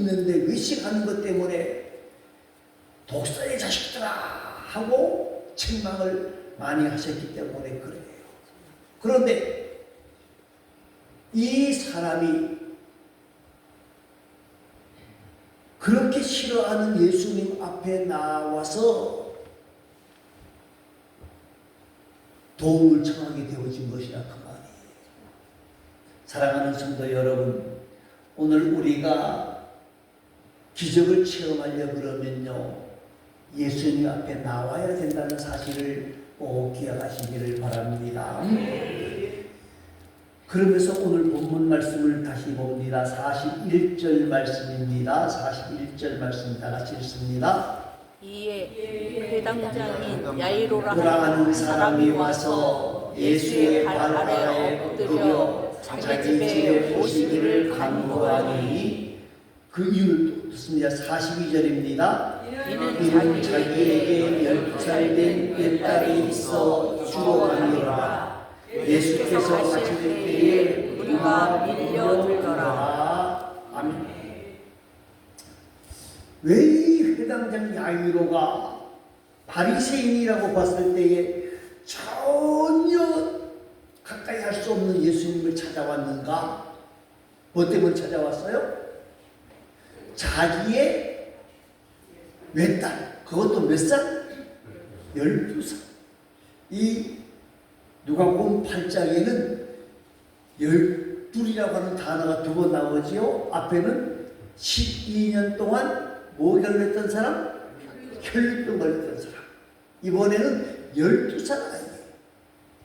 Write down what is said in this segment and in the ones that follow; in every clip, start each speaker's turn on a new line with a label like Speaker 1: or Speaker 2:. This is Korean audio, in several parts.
Speaker 1: 있는데 외식하는 것 때문에 독사의 자식들아 하고 책망을 많이 하셨기 때문에 그래요. 그런데 이 사람이 그렇게 싫어하는 예수님 앞에 나와서 도움을 청하게 되어진 것이라 그 말이에요. 사랑하는 성도 여러분, 오늘 우리가 기적을 체험하려 그러면요, 예수님 앞에 나와야 된다는 사실을 꼭 기억하시기를 바랍니다. 그러면서 오늘 본문 말씀을 다시 봅니다. 41절 말씀입니다. 41절 말씀 다 같이 읽습니다.
Speaker 2: 이에 회당장인 야이로라
Speaker 1: 하는 사람이 와서 예수의 발 아래에 엎드려 자기 집에 오시기를 간구하니, 그 이유를 듣습니다. 42절입니다. 이는 자기에게 12살 된 뱃딸이 있어 죽어가니라. 예수께서 가실 때에 우리가 밀려들더라. 아멘. 왜 이 회당장 야이로가 바리새인이라고 봤을 때에 전혀 가까이 할 수 없는 예수님을 찾아왔는가? 뭐 때문에 찾아왔어요? 자기의 외딸, 그것도 몇 살? 12살. 이 누가복음 8장에는 12이라고 하는 단어가 두 번 나오지요. 앞에는 12년 동안 뭐 걸렸던 사람? 혈류병 걸렸던 사람. 이번에는 12살 아이예요.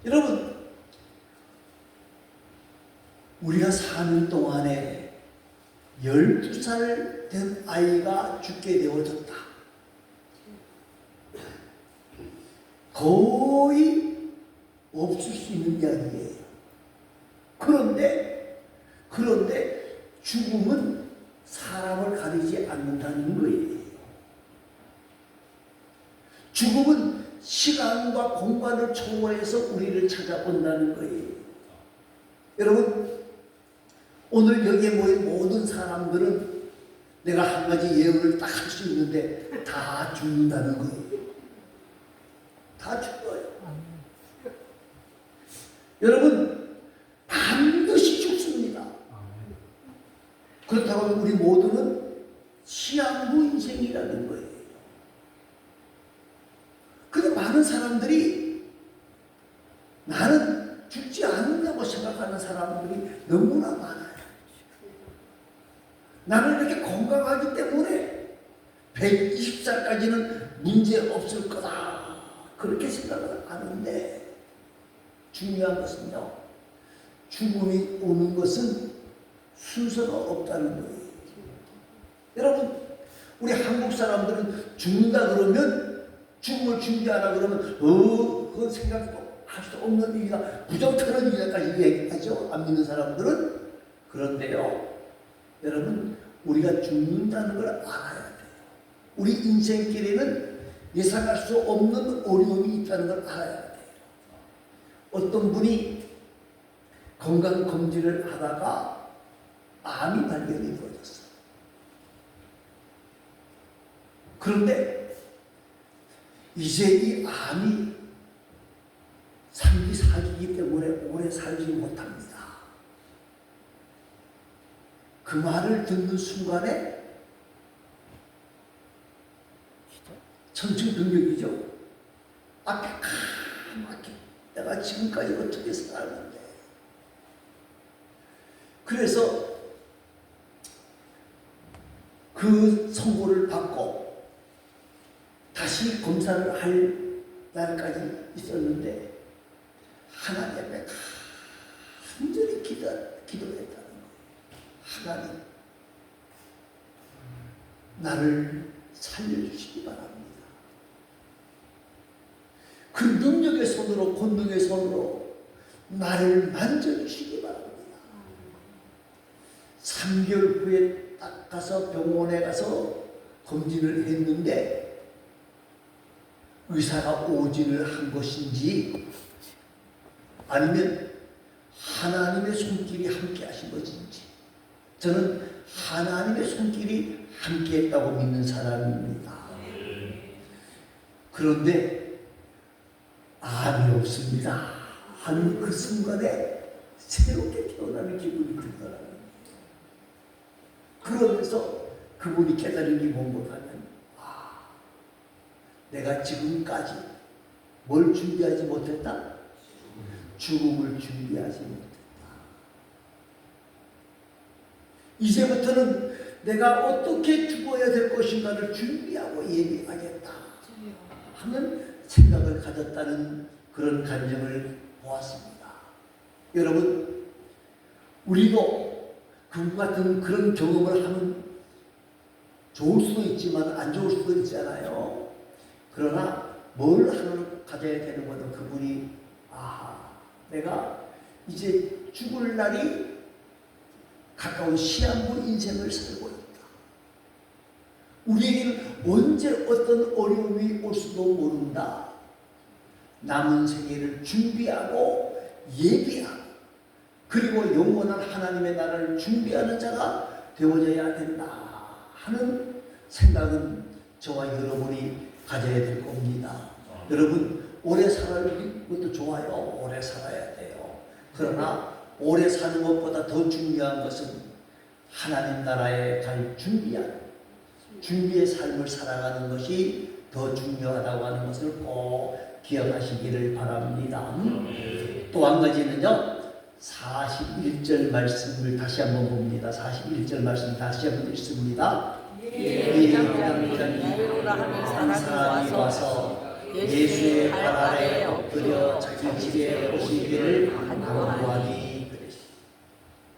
Speaker 1: 여러분, 우리가 사는 동안에 12살 된 아이가 죽게 되어졌다. 거의 없을 수 있는 이야기예요. 그런데 죽음은 사람을 가리지 않는다는 거예요. 죽음은 시간과 공간을 초월해서 우리를 찾아온다는 거예요. 여러분, 오늘 여기에 모인 모든 사람들은 내가 한 가지 예언을 딱 할 수 있는데 다 죽는다는 거예요. 다 죽어요. 여러분, 반드시 죽습니다. 그렇다고 하면 우리 모두는 시한부 인생이라는 거예요. 근데 많은 사람들이 나는 죽지 않는다고 생각하는 사람들이 너무나 많아요. 나는 이렇게 건강하기 때문에 120살까지는 문제 없을 거다, 그렇게 생각을 하는데, 중요한 것은요, 죽음이 오는 것은 순서가 없다는 거예요. 여러분, 우리 한국 사람들은 죽는다 그러면, 죽음을 준비하라 그러면 그건 생각도 할 수 없는 일이다, 부정타는 일까지 얘기하죠, 안 믿는 사람들은. 그런데요, 여러분, 우리가 죽는다는 걸 알아야 돼요. 우리 인생길에는 예상할 수 없는 어려움이 있다는 걸 알아야 돼요. 어떤 분이 건강검진을 하다가 암이 발견이 되어졌어요. 그런데 이제 이 암이 3기, 4기이기 때문에 오래 살지 못합니다. 그 말을 듣는 순간에 천층병력이죠. 앞에 까맣게 내가 지금까지 어떻게 살았는데. 그래서 그 선고를 받고 다시 검사를 할 날까지 있었는데 하나님 앞에 간절히 기도했다는 거예요. 하나님, 나를 살려주시기 바랍니다. 그 능력의 손으로, 권능의 손으로 나를 만져주시기 바랍니다. 3개월 후에 딱 가서 병원에 가서 검진을 했는데 의사가 오진을 한 것인지 아니면 하나님의 손길이 함께 하신 것인지, 저는 하나님의 손길이 함께했다고 믿는 사람입니다. 그런데 암이 없습니다 하는 그 순간에 새롭게 태어나는 기분이 들더라고요. 그러면서 그분이 깨달은 게 뭔가 하면 내가 지금까지 뭘 준비하지 못했다? 죽음을 준비하지 못했다. 이제부터는 내가 어떻게 죽어야 될 것인가를 준비하고 예비하겠다 하는 생각을 가졌다는 그런 감정을 보았습니다. 여러분, 우리도 그와 같은 그런 경험을 하면 좋을 수도 있지만 안 좋을 수도 있잖아요. 그러나 뭘 하나 가져야 되는 것은 그분이 내가 이제 죽을 날이 가까운 시한부 인생을 살고 있다. 우리에게는 언제 어떤 어려움이 올 수도 모른다. 남은 생애를 준비하고 예비하고 그리고 영원한 하나님의 나라를 준비하는 자가 되어져야 된다 하는 생각은 저와 여러분이 가져야 될 겁니다. 여러분, 오래 살아는 것도 좋아요. 오래 살아야 돼요. 그러나 오래 사는 것보다 더 중요한 것은 하나님 나라에 갈 준비의 삶을 살아가는 것이 더 중요하다고 하는 것을 꼭 기억하시기를 바랍니다. 또 한 가지는요, 41절 말씀을 다시 한번 봅니다. 41절 말씀 다시 한번 읽습니다.
Speaker 2: 야이로라 하는 사람이 와서 예수의 발 아래 엎드려
Speaker 1: 자기 집에 오시기를 간구하니.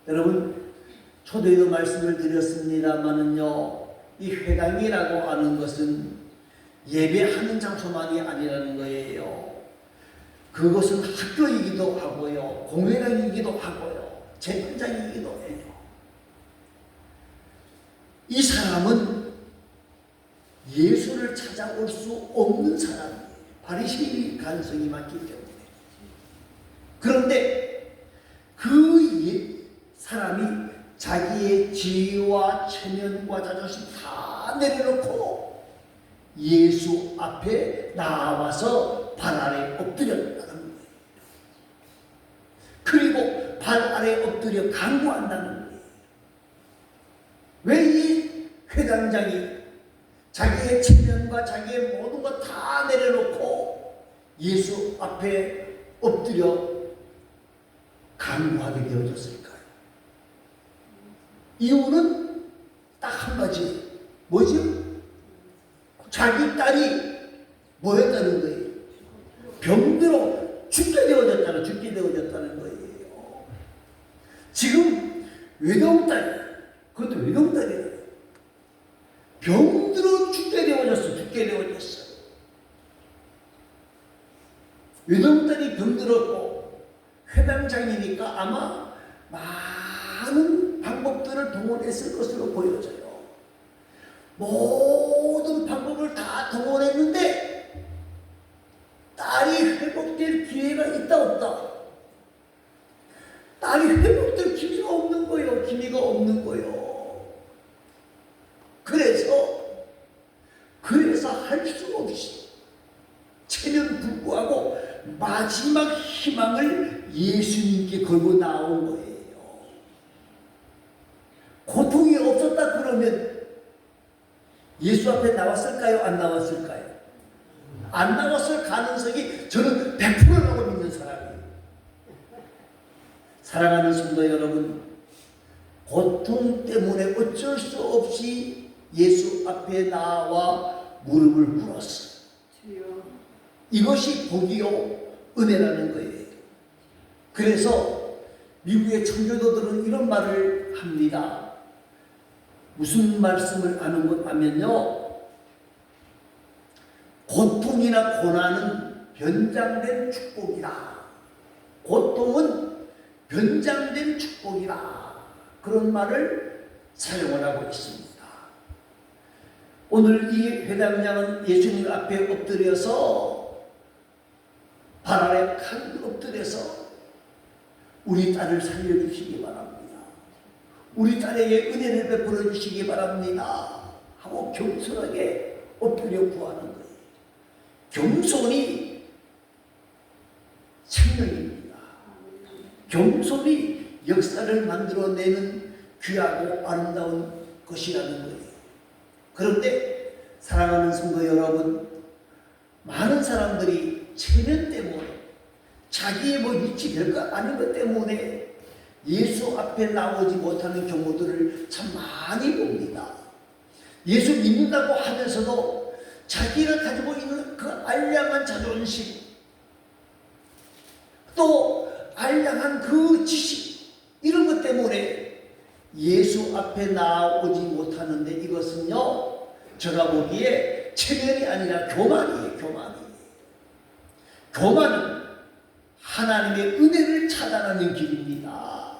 Speaker 1: 여러분, 초대도 말씀을 드렸습니다마는요, 이 회당이라고 하는 것은 예배하는 장소만이 아니라는 거예요. 그것은 학교이기도 하고요, 공회당이기도 하고요, 재판장이기도 해요. 이 사람은 예수를 찾아올 수 없는 사람이에요. 바리새인의 가능성이 많기 때문에. 그런데 그 사람이 자기의 지위와 체면과 자존심 다 내려놓고 예수 앞에 나와서 발 아래 엎드렸다는 거예요. 그리고 발 아래 엎드려 간구한다는 거예요. 왜 이 회당장이 자기의 체면과 자기의 모든 것 다 내려놓고 예수 앞에 엎드려 간구하게 되어졌을까요? 이유는 딱 한 가지. 뭐죠? 자기 딸이 뭐였다는 거예요? 병들어 죽게 되어졌다는 거예요. 지금 외동딸이, 그것도 외동딸이에요. 병들어 죽게 되어졌어. 외동딸이 병들었고 회당장이니까 아마 많은 방법들을 동원했을 것으로 보여져요. 모든 방법을 다 동원했는데 딸이 회복될 기회가 있다 없다? 딸이 회복될 기미가 없는 거예요. 그래서 할 수 없이 체면 불구하고 마지막 희망을 예수님께 걸고 나온 거예요. 고통이 없었다 그러면 예수 앞에 나왔을까요? 안 나왔을까요? 안 나왔을 가능성이 저는 100%라고 믿는 사람이에요. 사랑하는 성도 여러분, 고통 때문에 어쩔 수 없이 예수 앞에 나와 무릎을 꿇었어요. 이것이 복이요 은혜라는 거예요. 그래서 미국의 청교도들은 이런 말을 합니다. 무슨 말씀을 하는 것 하면요, 고통이나 고난은 변장된 축복이다. 고통은 변장된 축복이다. 그런 말을 사용을 하고 있습니다. 오늘 이 회당장은 예수님 앞에 엎드려서 발 아래 칼 엎드려서 우리 딸을 살려주시기 바랍니다. 우리 딸에게 은혜를 베풀어 주시기 바랍니다 하고 겸손하게 엎드려 구하는 거예요. 겸손이 생명입니다. 겸손이 역사를 만들어내는 귀하고 아름다운 것이라는 거예요. 그런데 사랑하는 성도 여러분, 많은 사람들이 체면 때문에 자기의 뭐 위치 별거 아닌 것 때문에 예수 앞에 나오지 못하는 경우들을 참 많이 봅니다. 예수 믿는다고 하면서도 자기가 가지고 있는 그 알량한 자존심, 또 알량한 그 지식, 이런 것 때문에 예수 앞에 나오지 못하는데, 이것은요 제가 보기에 체면이 아니라 교만이에요. 교만은 하나님의 은혜를 차단하는 길입니다.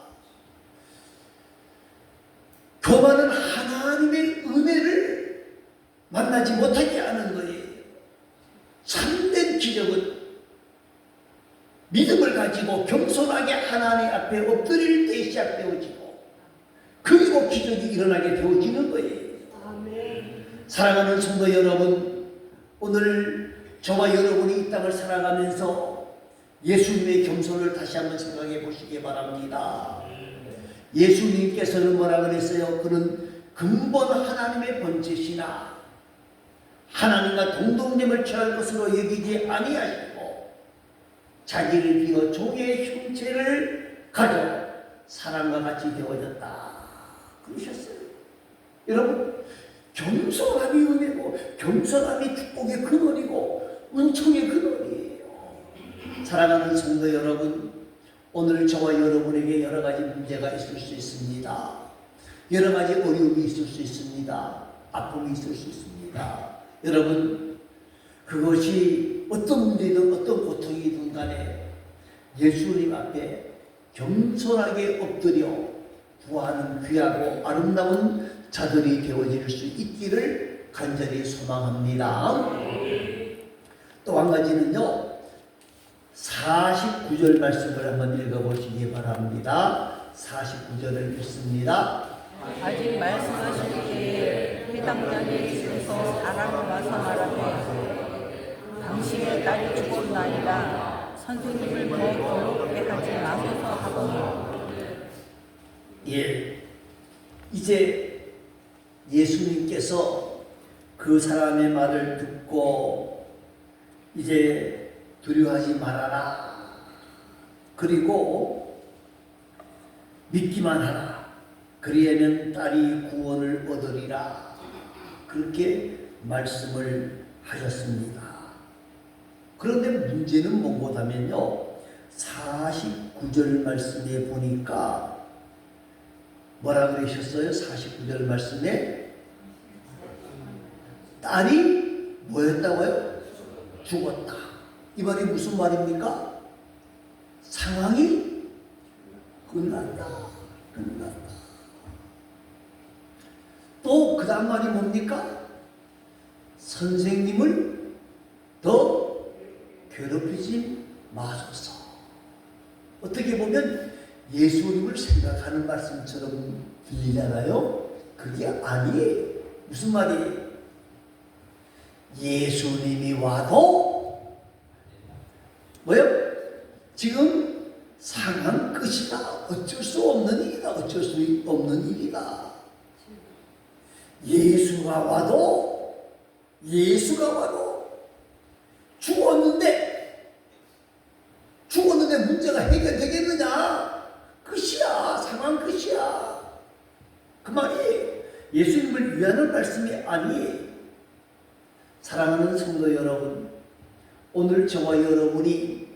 Speaker 1: 교만은 하나님의 은혜를 만나지 못하게 하는 거예요. 참된 기적은 믿음을 가지고 겸손하게 하나님 앞에 엎드릴 때 시작되어지고, 그리고 기적이 일어나게 되어지는 거예요. 아멘. 사랑하는 성도 여러분, 오늘 저와 여러분이 이 땅을 살아가면서 예수님의 겸손을 다시 한번 생각해 보시기 바랍니다. 예수님께서는 뭐라 그랬어요? 그는 근본 하나님의 본체시나 하나님과 동등됨을 취할 것으로 여기지 아니하시고 자기를 비워 종의 형체를 가져 사람과 같이 되어졌다 그러셨어요. 여러분, 겸손함이 은혜고 겸손함이 축복의 근원이고 은총의 근원이에요. 사랑하는 성도 여러분, 오늘 저와 여러분에게 여러 가지 문제가 있을 수 있습니다. 여러 가지 어려움이 있을 수 있습니다. 아픔이 있을 수 있습니다. 여러분, 그것이 어떤 문제든 어떤 고통이든 간에 예수님 앞에 겸손하게 엎드려 구하는 귀하고 아름다운 자들이 되어질 수 있기를 간절히 소망합니다. 또 한 가지는요, 49절 말씀을 한번 읽어보시기 바랍니다. 49절을 읽습니다.
Speaker 3: 아직 말씀하실 때에 해당 자리에 있어서 사람을 와서 말하되 당신의 딸이 죽었나이다. 선생님을 더 괴롭게 하지 마소서 하더니.
Speaker 1: 예, 이제 예수님께서 그 사람의 말을 듣고 이제 두려워하지 말아라, 그리고 믿기만 하라, 그리하면 딸이 구원을 얻으리라, 그렇게 말씀을 하셨습니다. 그런데 문제는 뭐냐면요, 49절 말씀에 보니까 뭐라 그러셨어요? 49절 말씀에 딸이 뭐였다고요? 죽었다. 이 말이 무슨 말입니까? 상황이 끝났다. 또 그 다음 말이 뭡니까? 선생님을 더 괴롭히지 마소서. 어떻게 보면 예수님을 생각하는 말씀처럼 들리잖아요. 그게 아니에요. 무슨 말이에요? 예수님이 와도 뭐요? 지금 상황 끝이다. 어쩔 수 없는 일이다. 어쩔 수 없는 일이다. 예수가 와도 죽었는데 문제가 해결되겠느냐? 끝이야. 상황 끝이야. 그 말이 예수님을 위하는 말씀이 아니에요. 사랑하는 성도 여러분, 오늘 저와 여러분이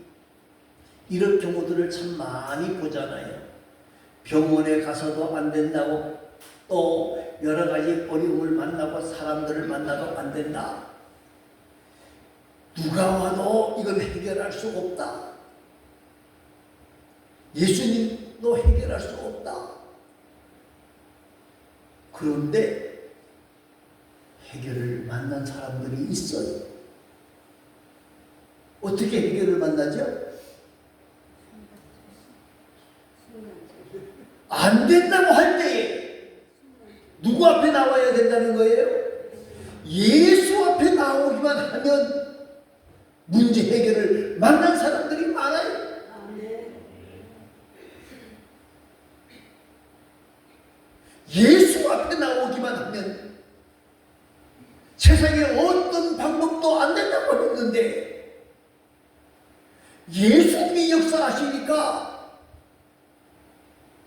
Speaker 1: 이런 경우들을 참 많이 보잖아요. 병원에 가서도 안 된다고, 또 여러 가지 어려움을 만나고 사람들을 만나도 안 된다. 누가 와도 이걸 해결할 수 없다. 예수님도 해결할 수 없다. 그런데 해결을 만난 사람들이 있어요. 어떻게 해결을 만나죠? 안 된다고 할 때에 누구 앞에 나와야 된다는 거예요? 예수 앞에 나오기만 하면 문제 해결을 만난 사람들이 많아요. 예수 앞에 나오기만 하면 세상에 어떤 방법도 안 된다고 했는데 예수님이 역사하시니까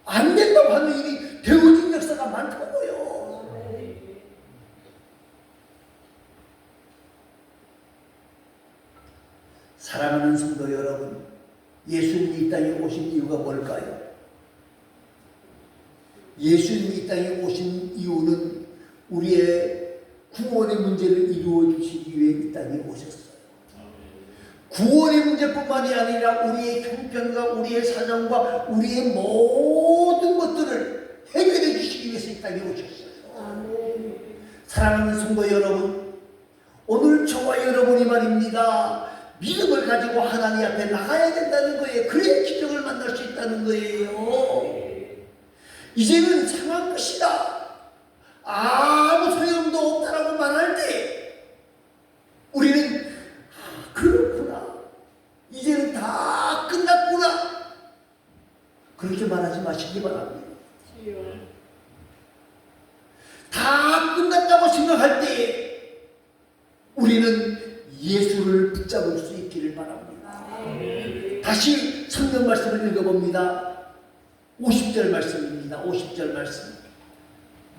Speaker 1: 안 된다고 하는 일이 되어진 역사가 많다고요. 사랑하는 성도 여러분, 예수님이 이 땅에 오신 이유가 뭘까요? 예수님이 이 땅에 오신 이유는 우리의 구원의 문제를 이루어 주시기 위해 이 땅에 오셨어요. 구원의 문제뿐만이 아니라 우리의 형편과 우리의 사정과 우리의 모든 것들을 해결해 주시기 위해서 이 땅에 오셨어요. 사랑하는 성도 여러분, 오늘 저와 여러분이 말입니다. 믿음을 가지고 하나님 앞에 나가야 된다는 거예요. 그래야 기적을 만날 수 있다는 거예요. 이제는 상황 끝이다, 아무 소용도 없다라고 말할 때 우리는 그렇구나, 이제는 다 끝났구나, 그렇게 말하지 마시기 바랍니다. 다 끝났다고 생각할 때 우리는 예수를 붙잡을 수 있기를 바랍니다. 다시 성경 말씀을 읽어봅니다. 50절 말씀입니다. 50절 말씀.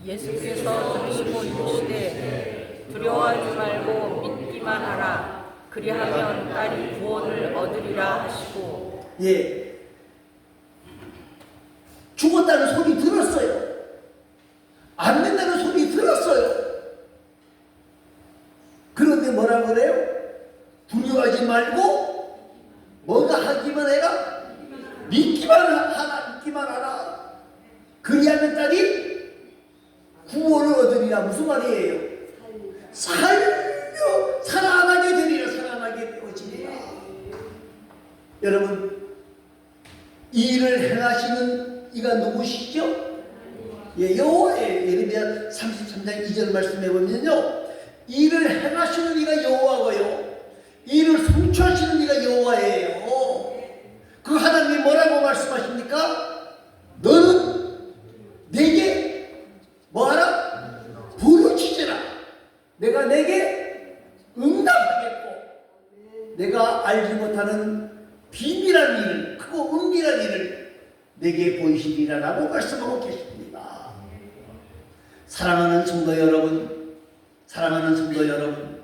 Speaker 3: 예수께서 들으시고 이르시되 두려워하지 말고 믿기만 하라. 그리하면 딸이 구원을 얻으리라 하시고.
Speaker 1: 예, 죽었다는 소리 들었어요. 안 된다는 소리 들었어요. 그런데 뭐라 그래요? 두려워하지 말고 뭐가 하기만 해라. 믿기만 하라. 믿기만 하라. 그리하면 딸이 구원을 얻으리라. 무슨 말이에요? 살아나게 되리라. 살아나게 되어지리라. 여러분, 이 일을 행하시는 이가 누구시죠? 예, 여호와예요. 예레미야 33장 2절 말씀해 보면요, 이를 행하시는 이가 여호와고요, 이를 성취하시는 이가 여호와예요. 그 하나님이 뭐라고 말씀하십니까? 너는 내게 뭐하라? 부르짖으라. 내가 내게 응답하겠고, 내가 알지 못하는 비밀한 일을, 크고 은밀한 일을 내게 보이시리라 라고 말씀하고 계십니다. 사랑하는 성도 여러분, 사랑하는 성도 여러분,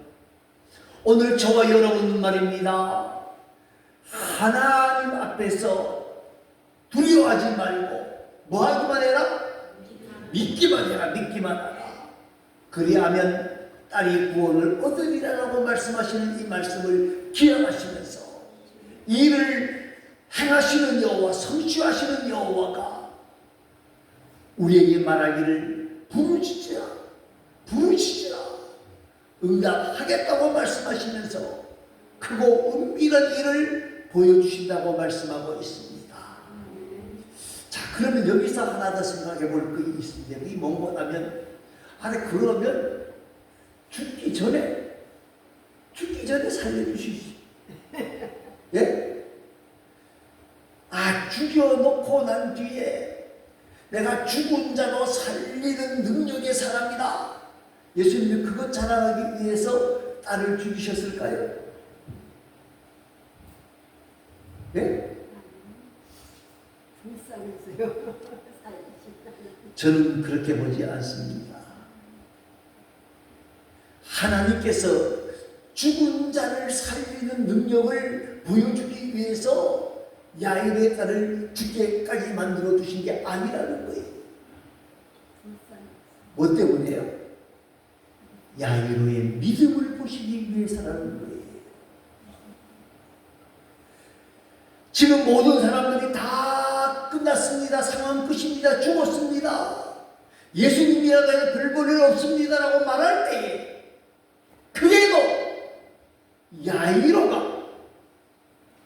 Speaker 1: 오늘 저와 여러분 말입니다. 하나님 앞에서 두려워하지 말고 뭐 하기만 해라? 믿기만 해라. 믿기만 하라. 그리하면 딸이 구원을 얻으리라라고 말씀하시는 이 말씀을 기억하시면서 이를 행하시는 여호와, 성취하시는 여호와가 우리에게 말하기를 부르짖으라, 부르짖으라, 응답하겠다고 말씀하시면서 크고 은밀한 일을 보여주신다고 말씀하고 있습니다. 자, 그러면 여기서 하나 더 생각해 볼 것이 있습니다. 이 뭔가라면, 아니 그러면 죽기 전에 살려주시지. 예? 아, 죽여놓고 난 뒤에 내가 죽은 자도 살리는 능력의 사람이다. 예수님은 그것 자랑하기 위해서 딸을 죽이셨을까요? 예? 저는 그렇게 보지 않습니다. 하나님께서 죽은 자를 살리는 능력을 보여주기 위해서 야일의 딸을 죽게까지 만들어 두신 게 아니라는 거예요. 뭐 때문에요? 야이로의 믿음을 보시기 위해서라는 거예요. 지금 모든 사람들이 다 끝났습니다. 상황 끝입니다. 죽었습니다. 예수님이라고 해서 별 볼 일 없습니다라고 말할 때에 그래도 야이로가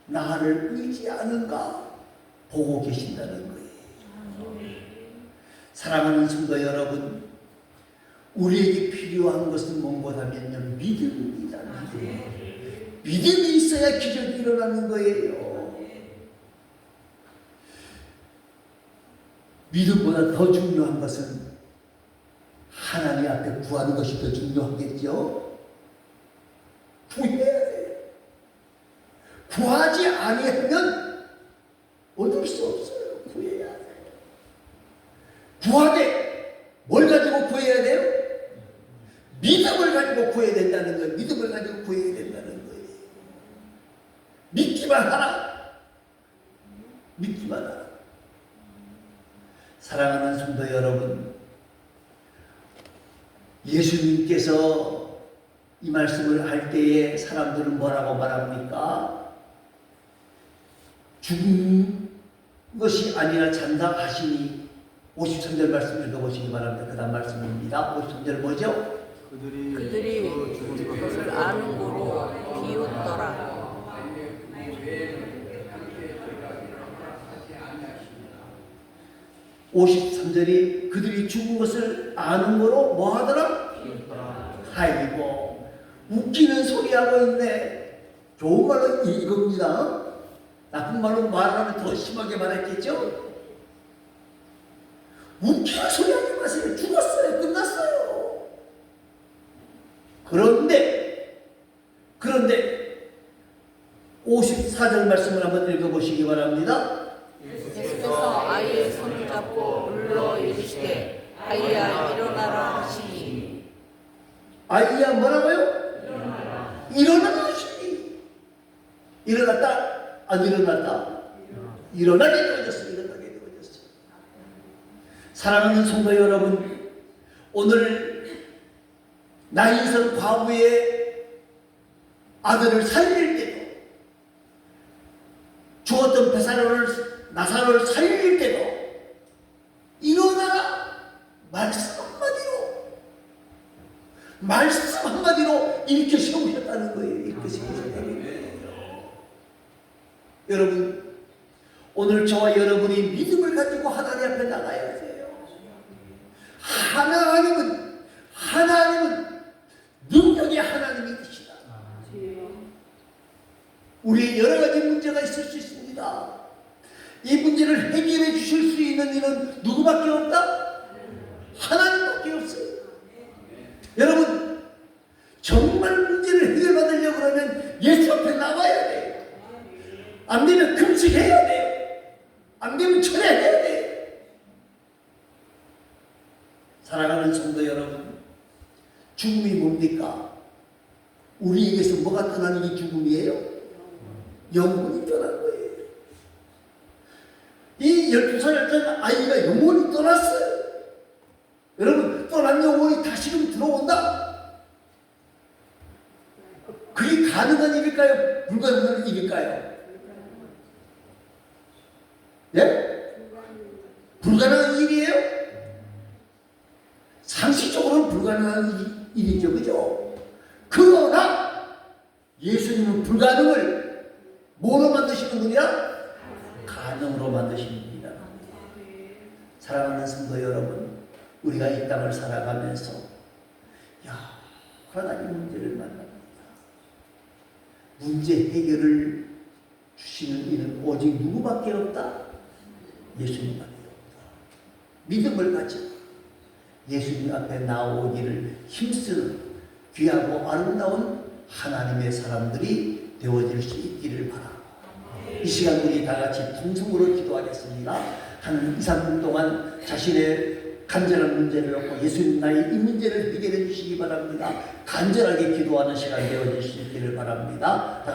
Speaker 1: 나를 의지하는가 보고 계신다는 거예요. 사랑하는 성도 여러분, 우리에게 필요한 것은 무엇보다면요, 믿음입니다. 믿음이 있어야 기적이 일어나는 거예요. 믿음보다 더 중요한 것은 하나님 앞에 구하는 것이 더 중요하겠죠. 구해야 돼요. 구하지 아니하면 얻을 수 없어요. 구해야 돼요. 구하되 뭘 가지고 구해야 돼요? 믿음을 가지고 구해야 된다는 거예요. 믿음을 가지고 구해야 된다는 거예요. 믿기만 하라. 믿기만 하라. 사랑하는 성도 여러분, 예수님께서 이 말씀을 할 때에 사람들은 뭐라고 말합니까? 죽은 것이 아니라 잔다 하시니 53절 말씀 읽어보시기 바랍니다. 그 다음 말씀입니다. 53절 뭐죠?
Speaker 3: 그들이 죽은 것을 아는 고로 비웃더라.
Speaker 1: 53절이 그들이 죽은 것을 아는 거로 뭐 하더라? 아이고, 웃기는 소리 하고 있네. 좋은 말로 이겁니다. 나쁜 말로 말하면 더 심하게 말했겠죠? 웃기는 소리 하지 마세요. 죽었어요. 끝났어요. 그런데 54절 말씀을 한번 읽어보시기 바랍니다.
Speaker 3: 예수께서 아이의 손을 잡고 불러 이르시되 아이야 일어나라 하시니.
Speaker 1: 아이야 뭐라고요? 일어나라 하시니. 일어났다? 안 일어났다? 일어나게 되어졌어요. 일어나게 되어졌어요. 사랑하는 성도 여러분, 오늘 나인성 과부의 아들을 살릴 때도, 죽었던 나사로를 살릴 때도 일어나라 말씀 한마디로 일으켜 세우셨다는 거예요. 일으켜 세우셨다는 거예요. 여러분, 오늘 저와 여러분이 믿음을 가지고 하나님 앞에 나가야 돼요. 하나님은 능력의 하나님이시다. 우리의 여러 가지 문제가 있을 수 있습니다. 이 문제를 해결해 주실 수 있는 이는 누구밖에 없다? 하나님밖에 없어요. 여러분, 정말 문제를 해결받으려고 그러면 예수 앞에 나와야 돼요. 안 되면 금식해야 돼요. 안 되면 철회해야 돼요. 사랑하는 성도 여러분, 죽음이 뭡니까? 우리에게서 뭐가 떠나는 게 죽음이에요? 영혼이 떠난 거예요. 이 12살짜리 아이가 영혼이 떠났어요. 여러분, 떠난 영혼이 다시금 들어온다? 그게 가능한 일일까요? 불가능한 일일까요? 예? 불가능한 일이에요? 상식적으로는 불가능한 일이죠. 그죠? 그러나 예수님은 불가능을 뭐로 만드시는 분이야? 가능으로 만드시는 분이다. 사랑하는 성도 여러분, 우리가 이 땅을 살아가면서 여러 가지 문제를 만납니다. 문제 해결을 주시는 이는 오직 누구밖에 없다? 예수님밖에 없다. 믿음을 가지고 예수님 앞에 나오기를 힘쓰는 귀하고 아름다운 하나님의 사람들이 되어질 수 있기를 바랍니다. 이 시간 우리 다 같이 통성으로 기도하겠습니다. 한 2, 3분 동안 자신의 간절한 문제를 놓고 예수님 나의 이 문제를 해결해 주시기 바랍니다. 간절하게 기도하는 시간 되어질 수 있기를 바랍니다. 다 같이